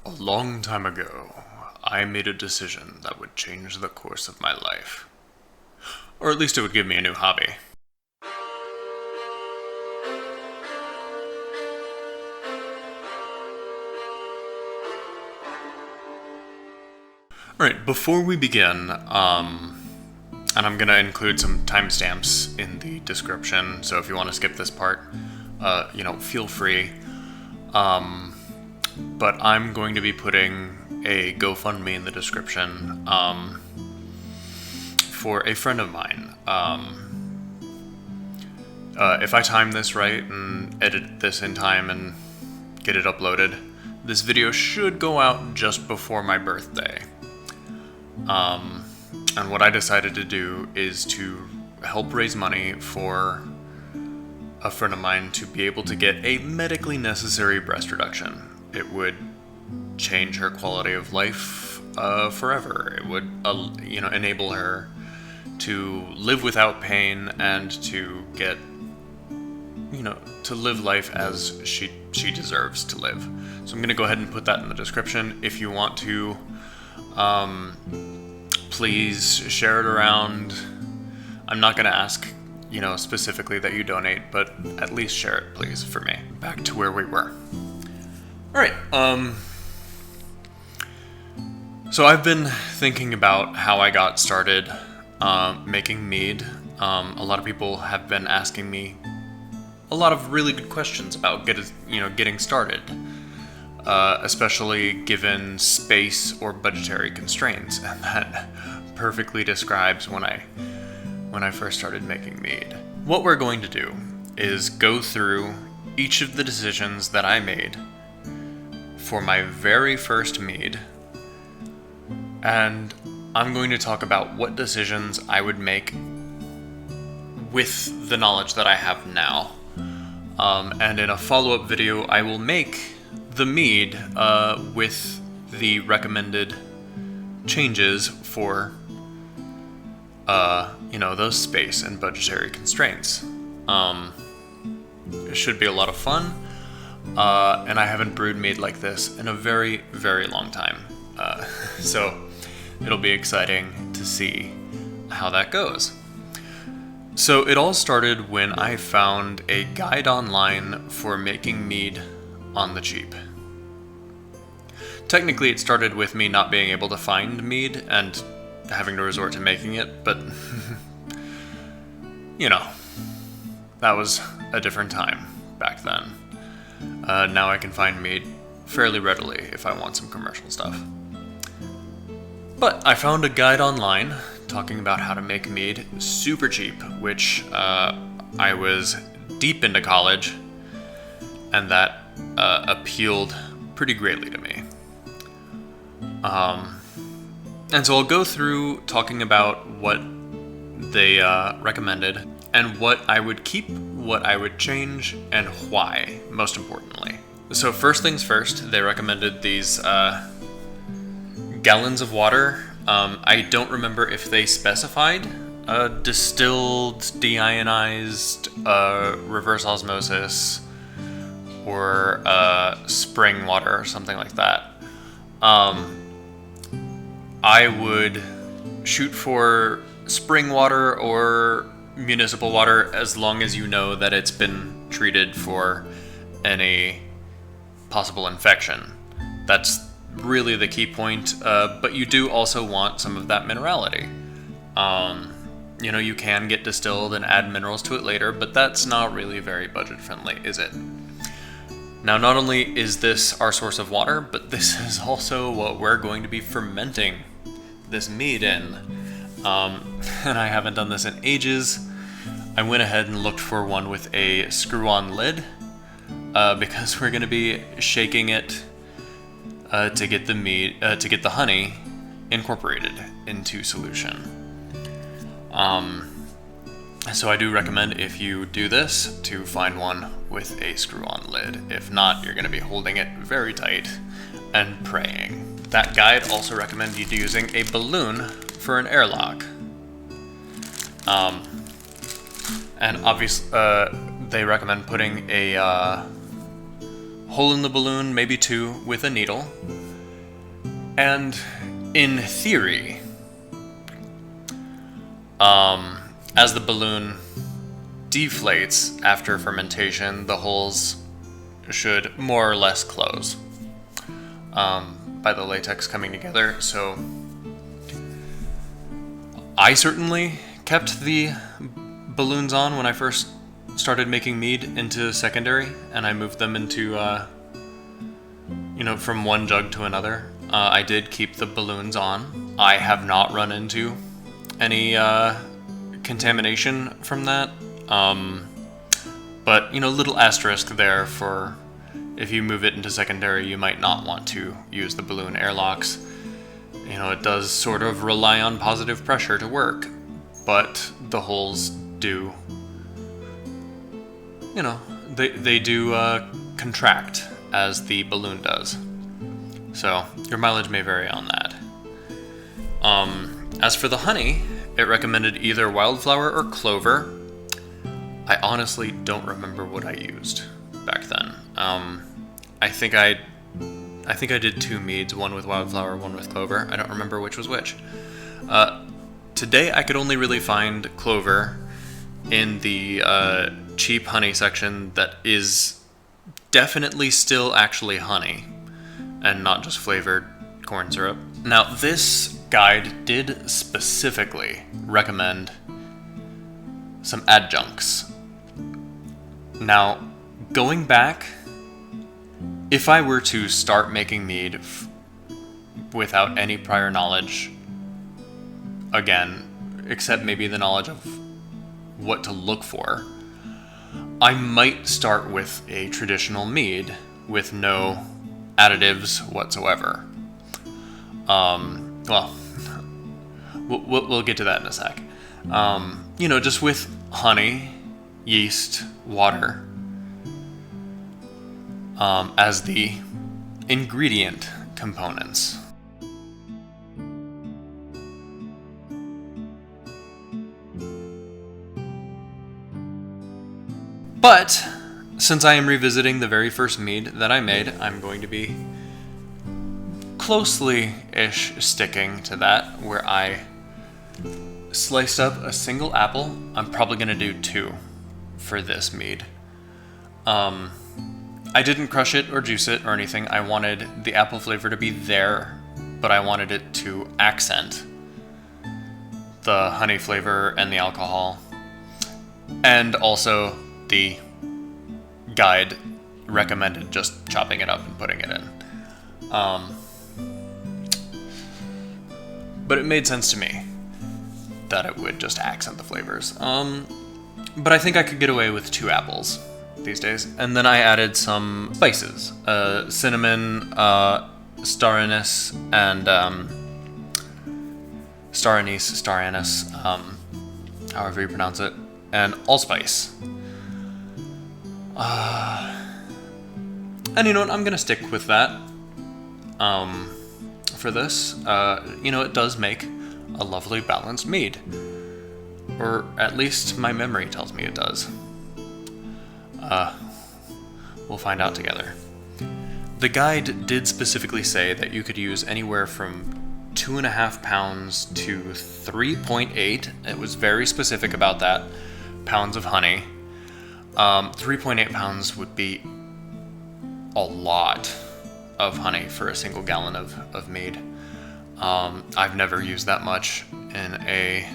A long time ago, I made a decision that would change the course of my life. Or at least it would give me a new hobby. Alright, before we begin, and I'm gonna include some timestamps in the description, so if you want to skip this part, feel free. But I'm going to be putting a GoFundMe in the description for a friend of mine. If I time this right and edit this in time and get it uploaded, this video should go out just before my birthday. And what I decided to do is to help raise money for a friend of mine to be able to get a medically necessary breast reduction. It would change her quality of life forever. It would, enable her to live without pain and to get, to live life as she deserves to live. So I'm going to go ahead and put that in the description. If you want to, please share it around. I'm not going to ask, specifically that you donate, but at least share it, please, for me. Back to where we were. Alright, so I've been thinking about how I got started making mead. A lot of people have been asking me a lot of really good questions about getting started, especially given space or budgetary constraints, and that perfectly describes when I first started making mead. What we're going to do is go through each of the decisions that I made for my very first mead, and I'm going to talk about what decisions I would make with the knowledge that I have now. And in a follow-up video, I will make the mead with the recommended changes for, those space and budgetary constraints. It should be a lot of fun. And I haven't brewed mead like this in a very, very long time. So it'll be exciting to see how that goes. So it all started when I found a guide online for making mead on the cheap. Technically, it started with me not being able to find mead and having to resort to making it, but that was a different time back then. Now I can find mead fairly readily if I want some commercial stuff. But I found a guide online talking about how to make mead super cheap, which I was deep into college, and that appealed pretty greatly to me. And so I'll go through talking about what they recommended and what I would keep, what I would change, and why, most importantly. So first things first, they recommended these gallons of water. I don't remember if they specified distilled, deionized, reverse osmosis, or spring water or something like that. I would shoot for spring water or municipal water as long as you know that it's been treated for any possible infection. That's really the key point, but you do also want some of that minerality. You can get distilled and add minerals to it later, but that's not really very budget friendly, is it? Now, not only is this our source of water, but this is also what we're going to be fermenting this mead in. And I haven't done this in ages. I went ahead and looked for one with a screw-on lid, because we're going to be shaking it to get the mead, to get the honey incorporated into solution. So I do recommend, if you do this, to find one with a screw-on lid. If not, you're going to be holding it very tight and praying. That guide also recommended you using a balloon for an airlock. And obviously, they recommend putting a hole in the balloon, maybe two, with a needle, And in theory, as the balloon deflates after fermentation, the holes should more or less close by the latex coming together. So I certainly kept the balloons on when I first started making mead into secondary, and I moved them into, from one jug to another. I did keep the balloons on. I have not run into any contamination from that. But, little asterisk there for if you move it into secondary, you might not want to use the balloon airlocks. It does sort of rely on positive pressure to work, but the holes do, they do contract as the balloon does. So your mileage may vary on that. As for the honey, it recommended either wildflower or clover. I honestly don't remember what I used back then. I think I did 2 meads, one with wildflower, one with clover. I don't remember which was which. Today I could only really find clover in the cheap honey section that is definitely still actually honey and not just flavored corn syrup. Now, this guide did specifically recommend some adjuncts. Now, going back, if I were to start making mead without any prior knowledge, again, except maybe the knowledge of what to look for, I might start with a traditional mead with no additives whatsoever. We'll get to that in a sec. Just with honey, yeast, water as the ingredient components. But since I am revisiting the very first mead that I made, I'm going to be closely-ish sticking to that, where I sliced up a single apple. I'm probably going to do 2 for this mead. I didn't crush it or juice it or anything. I wanted the apple flavor to be there, but I wanted it to accent the honey flavor and the alcohol. And also, the guide recommended just chopping it up and putting it in. But it made sense to me that it would just accent the flavors. But I think I could get away with 2 apples these days. And then I added some spices. Cinnamon, star anise, and star anise, however you pronounce it, and allspice. And you know what, I'm gonna stick with that for this. It does make a lovely balanced mead. Or at least my memory tells me it does. We'll find out together. The guide did specifically say that you could use anywhere from 2.5 pounds to 3.8. It was very specific about that. Pounds of honey. 3.8 pounds would be a lot of honey for a single gallon of mead. I've never used that much in a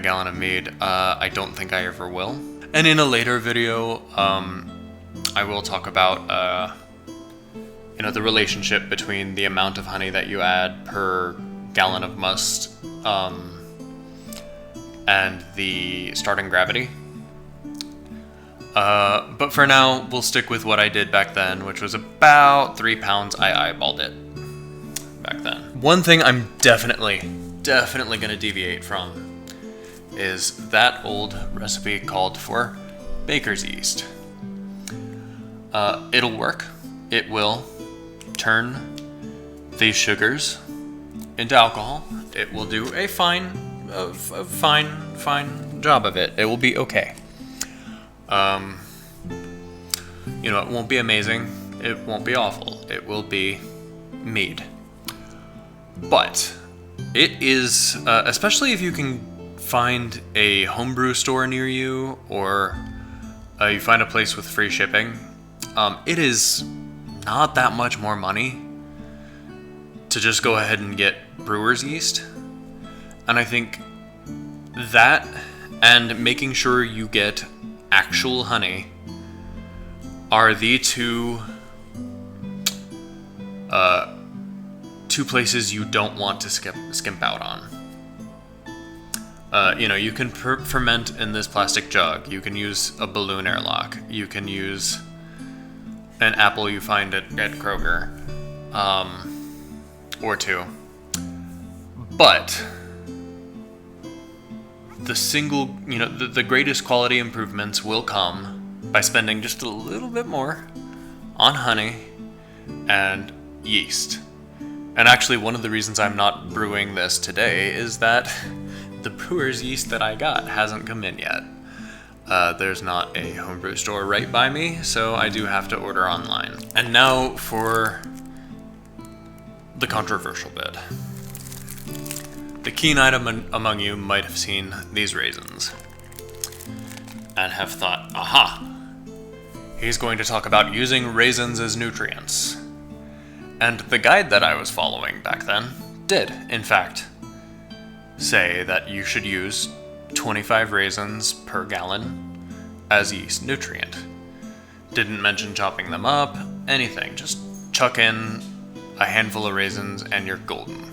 gallon of mead. I don't think I ever will. And in a later video, I will talk about the relationship between the amount of honey that you add per gallon of must and the starting gravity. But for now, we'll stick with what I did back then, which was about 3 pounds. I eyeballed it back then. One thing I'm definitely going to deviate from is that old recipe called for baker's yeast. It'll work. It will turn these sugars into alcohol. It will do a fine job of it. It will be okay. It won't be amazing. It won't be awful. It will be mead. But it is, especially if you can find a homebrew store near you, or you find a place with free shipping, it is not that much more money to just go ahead and get brewer's yeast. And I think that, and making sure you get actual honey, are the two places you don't want to skimp out on. You can ferment in this plastic jug. You can use a balloon airlock. You can use an apple you find at Kroger, or two. But the greatest quality improvements will come by spending just a little bit more on honey and yeast. And actually, one of the reasons I'm not brewing this today is that the brewer's yeast that I got hasn't come in yet. There's not a homebrew store right by me, so I do have to order online. And now for the controversial bit. The keen-eyed among you might have seen these raisins and have thought, aha, he's going to talk about using raisins as nutrients. And the guide that I was following back then did, in fact, say that you should use 25 raisins per gallon as yeast nutrient. Didn't mention chopping them up, anything. Just chuck in a handful of raisins and you're golden.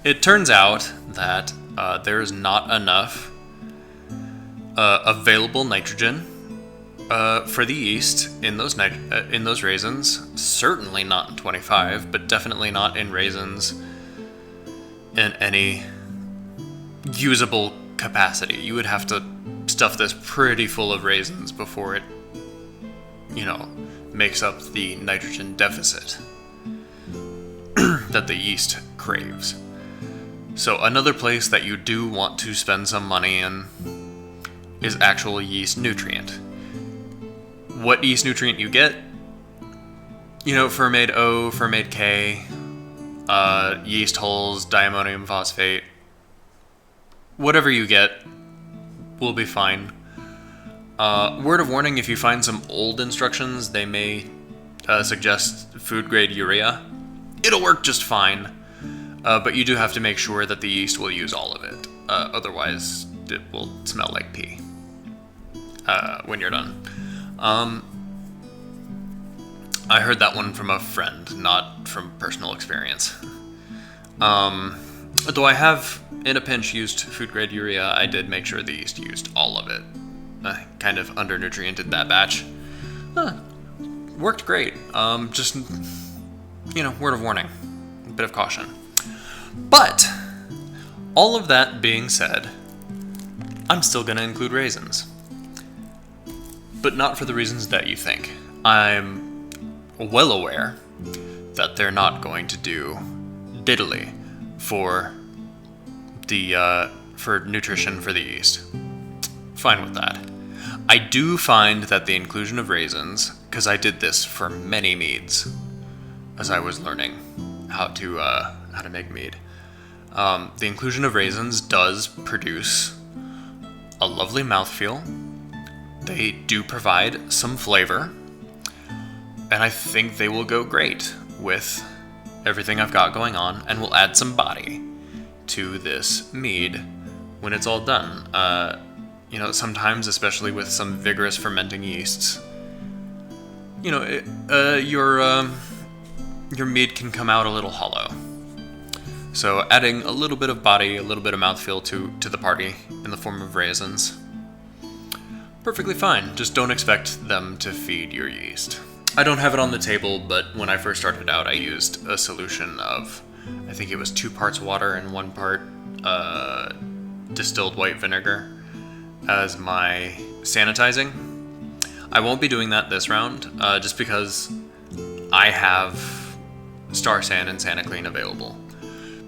It turns out that there's not enough available nitrogen for the yeast in those raisins. Certainly not in 25, but definitely not in raisins in any usable capacity. You would have to stuff this pretty full of raisins before it, makes up the nitrogen deficit that the yeast craves. So another place that you do want to spend some money in is actual yeast nutrient. What yeast nutrient you get? Fermate O, Fermate K, yeast hulls, diammonium phosphate. Whatever you get will be fine. Word of warning, if you find some old instructions, they may suggest food-grade urea. It'll work just fine, but you do have to make sure that the yeast will use all of it. Otherwise, it will smell like pee when you're done. I heard that one from a friend, not from personal experience. Though I have, in a pinch, used food-grade urea, I did make sure the yeast used all of it. I kind of under-nutriented that batch. Worked great. Just, word of warning. A bit of caution. But, all of that being said, I'm still going to include raisins. But not for the reasons that you think. I'm well aware that they're not going to do diddly for nutrition for the yeast. Fine with that. I do find that the inclusion of raisins, because I did this for many meads as I was learning how to make mead, the inclusion of raisins does produce a lovely mouthfeel. They do provide some flavor, and I think they will go great with everything I've got going on, and will add some body to this mead when it's all done. Sometimes, especially with some vigorous fermenting yeasts, your mead can come out a little hollow. So adding a little bit of body, a little bit of mouthfeel to the party in the form of raisins, perfectly fine. Just don't expect them to feed your yeast. I don't have it on the table, but when I first started out, I used a solution of, I think it was 2 parts water and 1 part distilled white vinegar as my sanitizing. I won't be doing that this round, just because I have Star San and SaniClean available.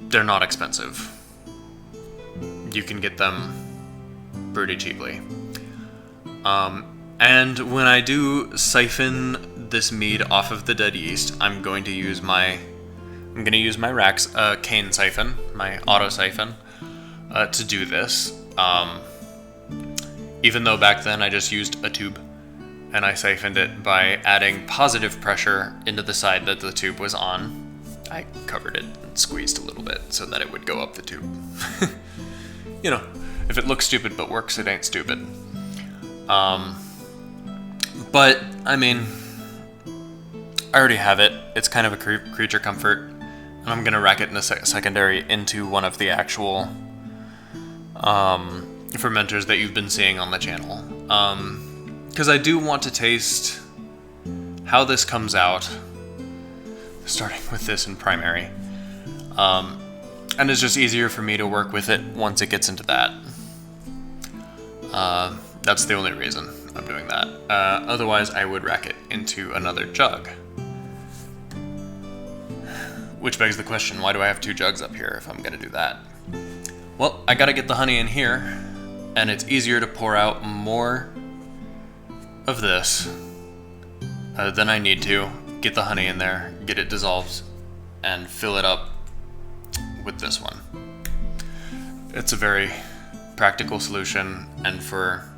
They're not expensive. You can get them pretty cheaply. And when I do siphon this mead off of the dead yeast, I'm going to use my I'm going to use my cane siphon, my auto siphon, to do this. Even though back then I just used a tube, and I siphoned it by adding positive pressure into the side that the tube was on. I covered it and squeezed a little bit so that it would go up the tube. You know, if it looks stupid but works, it ain't stupid. But, I mean, I already have it. It's kind of a creature comfort. And I'm going to rack it in a secondary into one of the actual fermenters that you've been seeing on the channel. Because I do want to taste how this comes out, starting with this in primary. And it's just easier for me to work with it once it gets into that. That's the only reason I'm doing that. Otherwise, I would rack it into another jug. Which begs the question, why do I have 2 jugs up here if I'm going to do that? Well, I got to get the honey in here, and it's easier to pour out more of this than I need to. Get the honey in there, get it dissolved, and fill it up with this one. It's a very practical solution, and for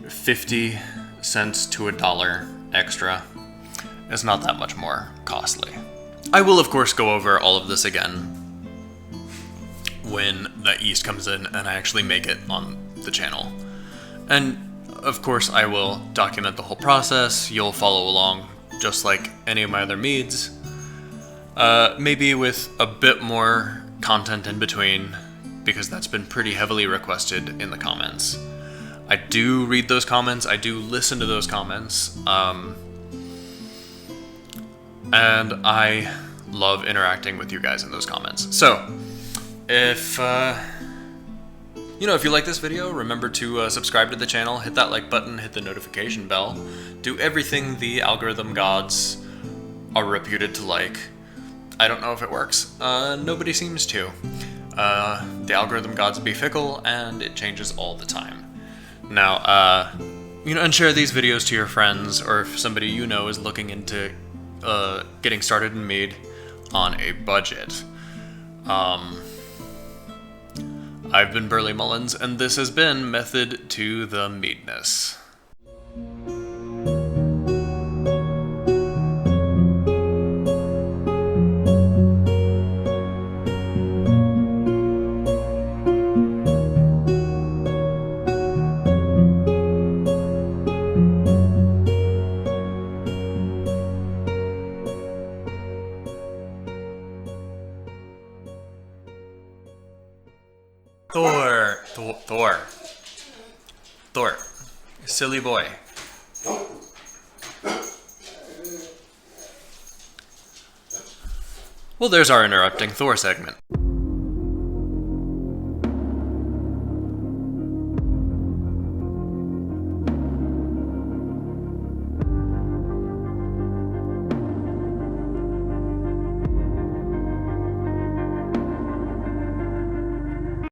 50 cents to $1 extra, it's not that much more costly. I will, of course, go over all of this again when that yeast comes in and I actually make it on the channel. And, of course, I will document the whole process. You'll follow along just like any of my other meads. Maybe with a bit more content in between, because that's been pretty heavily requested in the comments. I do read those comments, I do listen to those comments, and I love interacting with you guys in those comments. So, if you like this video, remember to subscribe to the channel, hit that like button, hit the notification bell, do everything the algorithm gods are reputed to like. I don't know if it works. Nobody seems to. The algorithm gods be fickle, and it changes all the time. Now, and share these videos to your friends, or if somebody you know is looking into getting started in mead on a budget. I've been Burley Mullins, and this has been Method to the Meadness. Thor. Silly boy. Well, there's our interrupting Thor segment.